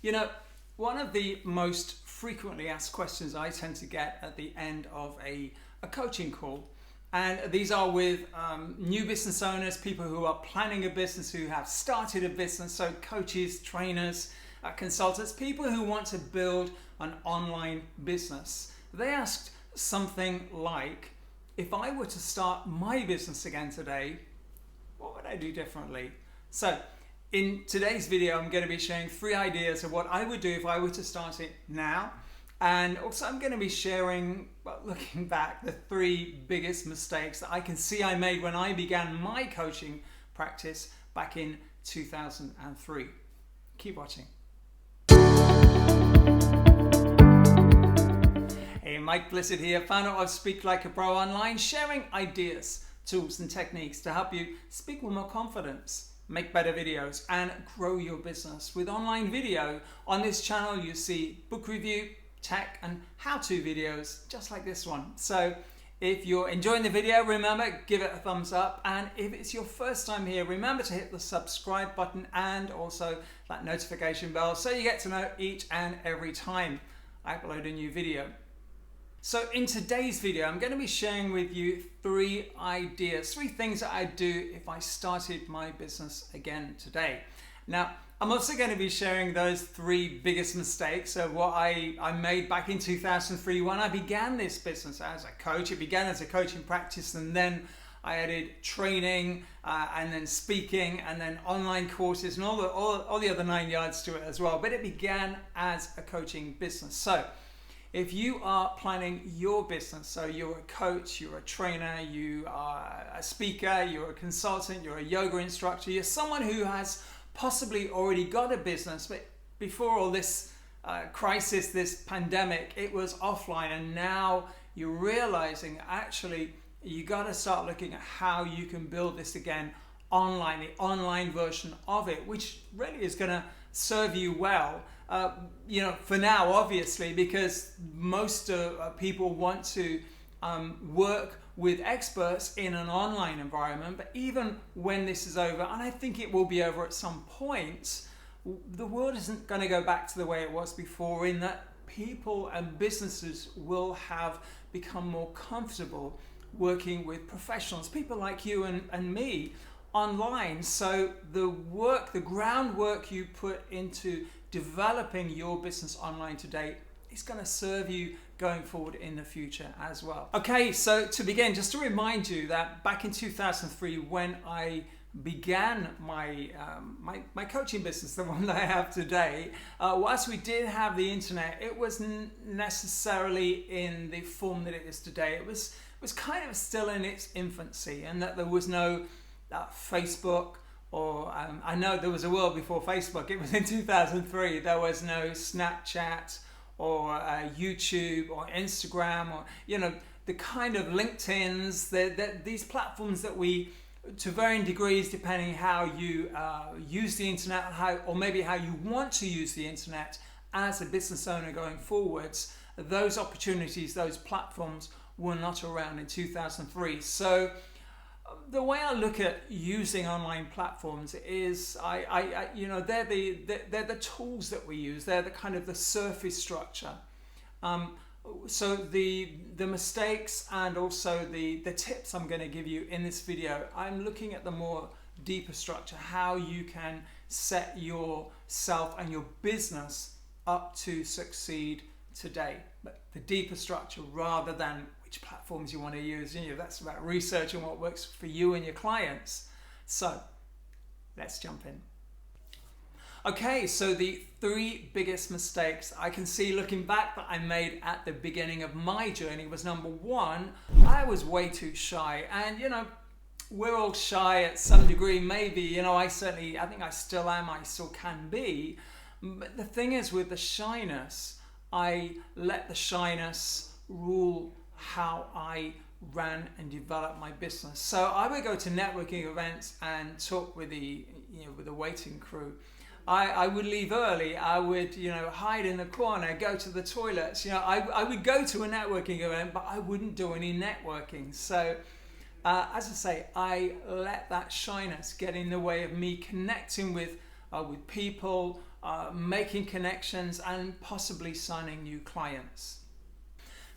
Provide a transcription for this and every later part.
You know, one of the most frequently asked questions I tend to get at the end of a coaching call, and these are with new business owners, people who are planning a business, who have started a business, so coaches, trainers, consultants, people who want to build an online business. They asked something like, if I were to start my business again today, what would I do differently? So in today's video, I'm going to be sharing 3 ideas of what I would do if I were to start it now. And also I'm going to be sharing, well, looking back, the 3 biggest mistakes that I can see I made when I began my coaching practice back in 2003. Keep watching. Hey, Mike Blissett here, founder of Speak Like a Pro Online, sharing ideas, tools and techniques to help you speak with more confidence, make better videos and grow your business. With online video, on this channel you see book review, tech and how-to videos just like this one. So if you're enjoying the video, remember, give it a thumbs up, and if it's your first time here, remember to hit the subscribe button and also that notification bell so you get to know each and every time I upload a new video. So in today's video, I'm going to be sharing with you 3 ideas, 3 things that I'd do if I started my business again today. Now, I'm also going to be sharing those 3 biggest mistakes of what I made back in 2003 when I began this business as a coach. It began as a coaching practice, and then I added training and then speaking and then online courses and all the other 9 yards to it as well. But it began as a coaching business. So if you are planning your business, so you're a coach, you're a trainer, you are a speaker, you're a consultant, you're a yoga instructor, you're someone who has possibly already got a business, but before all this crisis, this pandemic, it was offline, and now you're realizing actually you got to start looking at how you can build this again online, the online version of it, which really is going to serve you well. You know, for now, obviously, because most people want to work with experts in an online environment. But even when this is over, and I think it will be over at some point, the world isn't going to go back to the way it was before, in that people and businesses will have become more comfortable working with professionals, people like you and me, online. So the groundwork you put into developing your business online today is going to serve you going forward in the future as well. Okay, so to begin, just to remind you that back in 2003, when I began my coaching business, the one that I have today, whilst we did have the internet, it wasn't necessarily in the form that it is today. It was kind of still in its infancy, and that there was no Facebook, or I know there was a world before Facebook. It was in 2003. There was no Snapchat or YouTube or Instagram, or the kind of LinkedIn's, these platforms that we, to varying degrees, depending how you use the internet, or maybe how you want to use the internet as a business owner going forwards, those opportunities, those platforms were not around in 2003. So the way I look at using online platforms is, they're the tools that we use. They're the kind of the surface structure. So the mistakes and also the tips I'm going to give you in this video, I'm looking at the more deeper structure, how you can set yourself and your business up to succeed today. But the deeper structure, rather than which platforms you want to use. That's about researching what works for you and your clients. So let's jump in. Okay, so the 3 biggest mistakes I can see looking back that I made at the beginning of my journey was, number 1, I was way too shy. And we're all shy at some degree, maybe. I think I still am, I still can be. But the thing is, with the shyness, I let the shyness rule how I ran and developed my business. So I would go to networking events and talk with the waiting crew. I would leave early. I would hide in the corner, go to the toilets. I would go to a networking event, but I wouldn't do any networking. So as I say, I let that shyness get in the way of me connecting with people, making connections, and possibly signing new clients.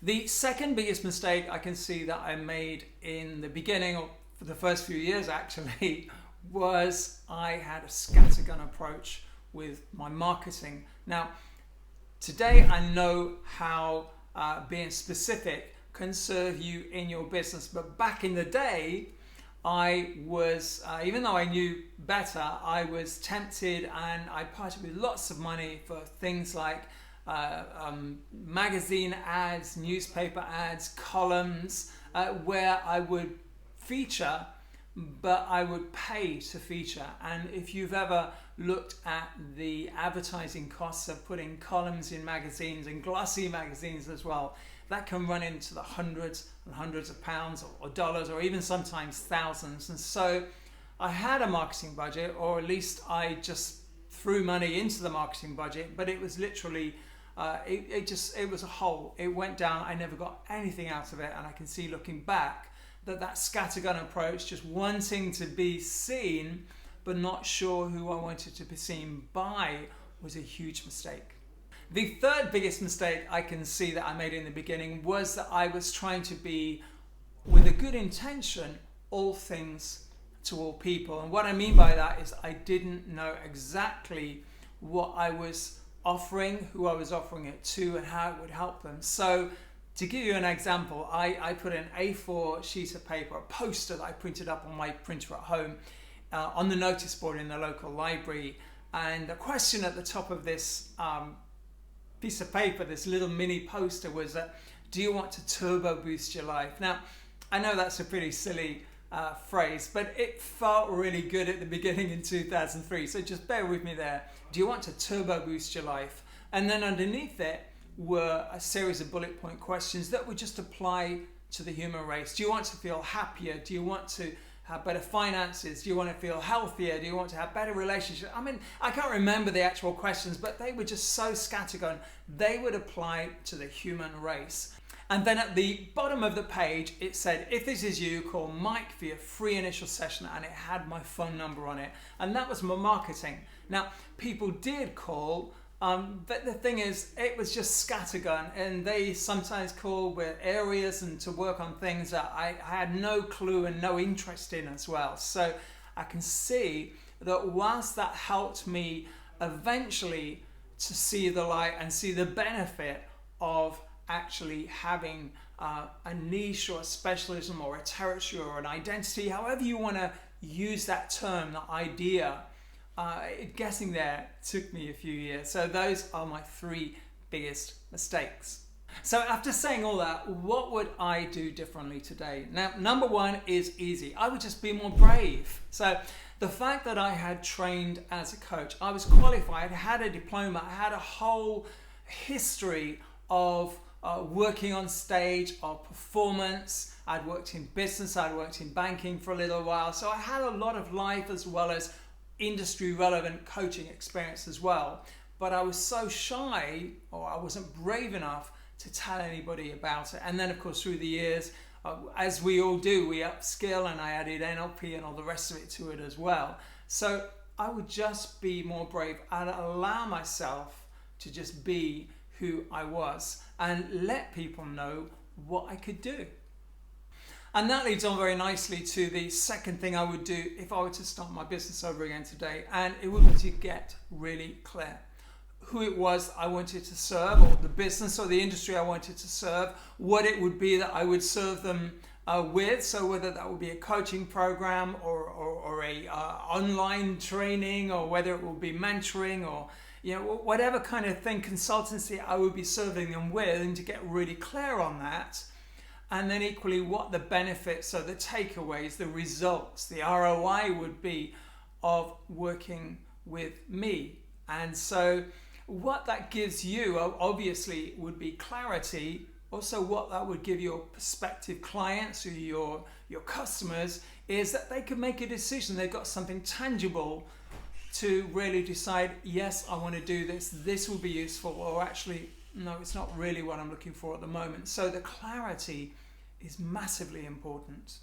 The second biggest mistake I can see that I made in the beginning, or for the first few years actually, was I had a scattergun approach with my marketing. Now, today I know how being specific can serve you in your business, but back in the day, I was, even though I knew better, I was tempted, and I parted with lots of money for things like magazine ads, newspaper ads, columns, where I would feature, but I would pay to feature. And if you've ever looked at the advertising costs of putting columns in magazines, and glossy magazines as well, that can run into the hundreds and hundreds of pounds or dollars, or even sometimes thousands. And so I had a marketing budget, or at least I just threw money into the marketing budget, but it was literally it was a hole. It went down. I never got anything out of it. And I can see, looking back, that scattergun approach, just wanting to be seen but not sure who I wanted to be seen by, was a huge mistake. The third biggest mistake I can see that I made in the beginning was that I was trying to be, with a good intention, all things to all people. And what I mean by that is I didn't know exactly what I was offering, who I was offering it to, and how it would help them. So to give you an example, I put an A4 sheet of paper, a poster that I printed up on my printer at home, on the notice board in the local library. And the question at the top of this piece of paper, this little mini poster, was do you want to turbo boost your life? Now, I know that's a pretty silly phrase, but it felt really good at the beginning in 2003. So just bear with me there. Do you want to turbo boost your life? And then underneath it were a series of bullet point questions that would just apply to the human race. Do you want to feel happier? Do you want to have better finances? Do you want to feel healthier? Do you want to have better relationships? I mean, I can't remember the actual questions, but they were just so scattergun. They would apply to the human race. And then at the bottom of the page, it said, if this is you, call Mike for your free initial session, and it had my phone number on it. And that was my marketing. Now, people did call, but the thing is, it was just scattergun, and they sometimes called with areas and to work on things that I had no clue and no interest in as well. So I can see that whilst that helped me eventually to see the light and see the benefit of actually having a niche or a specialism or a territory or an identity, however you want to use that term, that idea, getting there took me a few years. So those are my three biggest mistakes. So after saying all that, what would I do differently today? Now, number one is easy. I would just be more brave. So the fact that I had trained as a coach, I was qualified, had a diploma, I had a whole history of working on stage, of performance. I'd worked in business, I'd worked in banking for a little while. So I had a lot of life as well as industry relevant coaching experience as well. But I was so shy, or I wasn't brave enough to tell anybody about it. And then of course through the years, as we all do, we upskill, and I added NLP and all the rest of it to it as well. So I would just be more brave. I'd allow myself to just be who I was and let people know what I could do. And that leads on very nicely to the second thing I would do if I were to start my business over again today, and it would be to get really clear who it was I wanted to serve, or the business or the industry I wanted to serve, what it would be that I would serve them with. So whether that would be a coaching program or a online training, or whether it would be mentoring, or whatever kind of thing, consultancy I would be serving them with, and to get really clear on that. And then equally what the benefits, so the takeaways, the results, the ROI would be of working with me. And so what that gives you obviously would be clarity. Also what that would give your prospective clients or your customers is that they can make a decision. They've got something tangible to really decide, yes, I want to do this. This will be useful, or actually, no, it's not really what I'm looking for at the moment. So the clarity is massively important.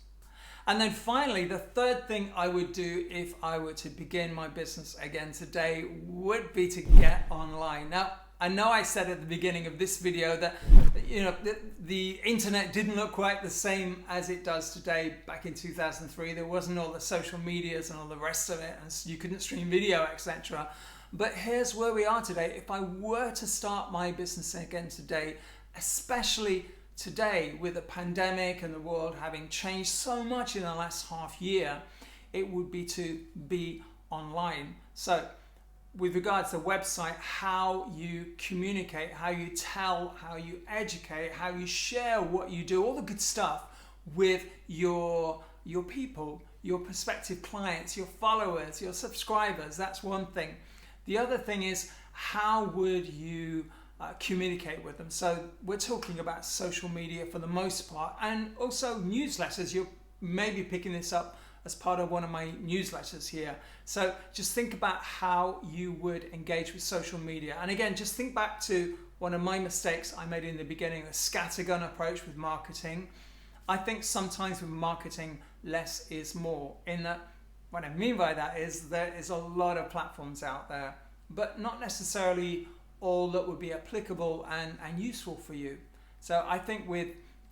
And then finally, the third thing I would do if I were to begin my business again today would be to get online. Now, I know I said at the beginning of this video that the internet didn't look quite the same as it does today. Back in 2003, there wasn't all the social medias and all the rest of it, and you couldn't stream video, etc. But here's where we are today. If I were to start my business again today, especially today with the pandemic and the world having changed so much in the last half year, it would be to be online. So with regards to the website, how you communicate, how you tell, how you educate, how you share what you do, all the good stuff with your people, your prospective clients, your followers, your subscribers. That's one thing. The other thing is, how would you communicate with them? So we're talking about social media for the most part, and also newsletters. You're maybe picking this up as part of one of my newsletters here. So just think about how you would engage with social media. And again, just think back to one of my mistakes I made in the beginning, the scattergun approach with marketing. I think sometimes with marketing, less is more. In that, what I mean by that is there is a lot of platforms out there, but not necessarily all that would be applicable and useful for you. So I think with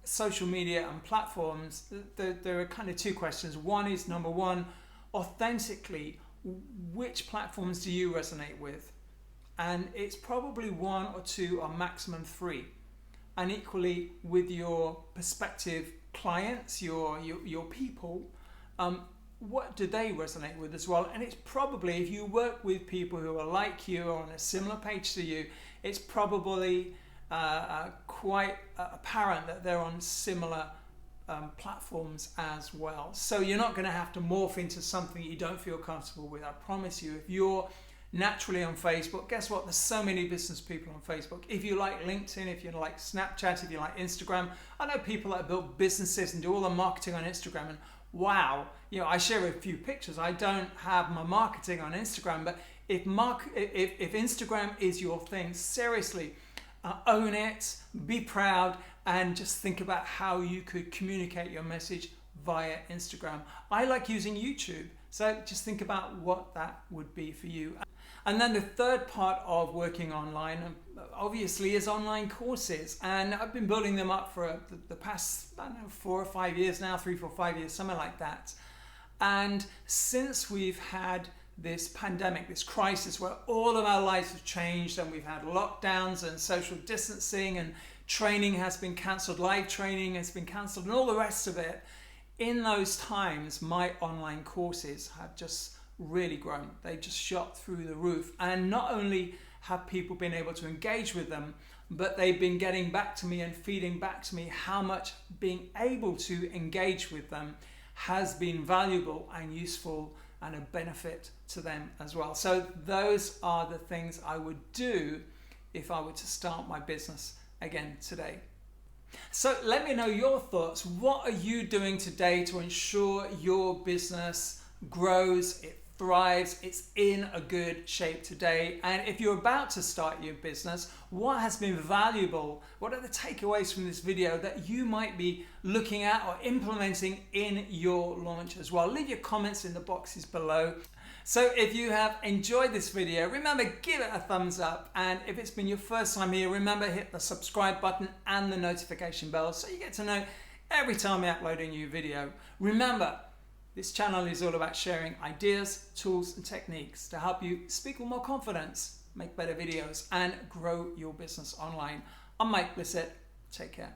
social media and platforms, there are kind of two questions. One is, number one, authentically, which platforms do you resonate with? And it's probably one or two or maximum three. And equally with your prospective clients, your people, what do they resonate with as well? And it's probably, if you work with people who are like you or on a similar page to you, it's probably quite apparent that they're on similar platforms as well. So you're not going to have to morph into something you don't feel comfortable with. I promise you. If you're naturally on Facebook, guess what? There's so many business people on Facebook. If you like LinkedIn, if you like Snapchat, if you like Instagram, I know people that build businesses and do all the marketing on Instagram, and wow, I share a few pictures. I don't have my marketing on Instagram, but if Instagram is your thing, seriously, own it, be proud, and just think about how you could communicate your message via Instagram. I like using YouTube, so just think about what that would be for you. And then the third part of working online, obviously, is online courses. And I've been building them up for the past, 4 or 5 years now, 3, 4, 5 years, something like that. And since we've had this pandemic, this crisis where all of our lives have changed, and we've had lockdowns and social distancing, and training has been cancelled, live training has been cancelled, and all the rest of it, in those times, my online courses have just really grown. They just shot through the roof. And not only have people been able to engage with them, but they've been getting back to me and feeding back to me how much being able to engage with them has been valuable and useful and a benefit to them as well. So those are the things I would do if I were to start my business again today. So let me know your thoughts. What are you doing today to ensure your business grows, it thrives, it's in a good shape today? And if you're about to start your business, what has been valuable? What are the takeaways from this video that you might be looking at or implementing in your launch as well? Leave your comments in the boxes below. So if you have enjoyed this video, remember, give it a thumbs up. And if it's been your first time here, remember, hit the subscribe button and the notification bell so you get to know every time I upload a new video. Remember, this channel is all about sharing ideas, tools, and techniques to help you speak with more confidence, make better videos, and grow your business online. I'm Mike Blissett. Take care.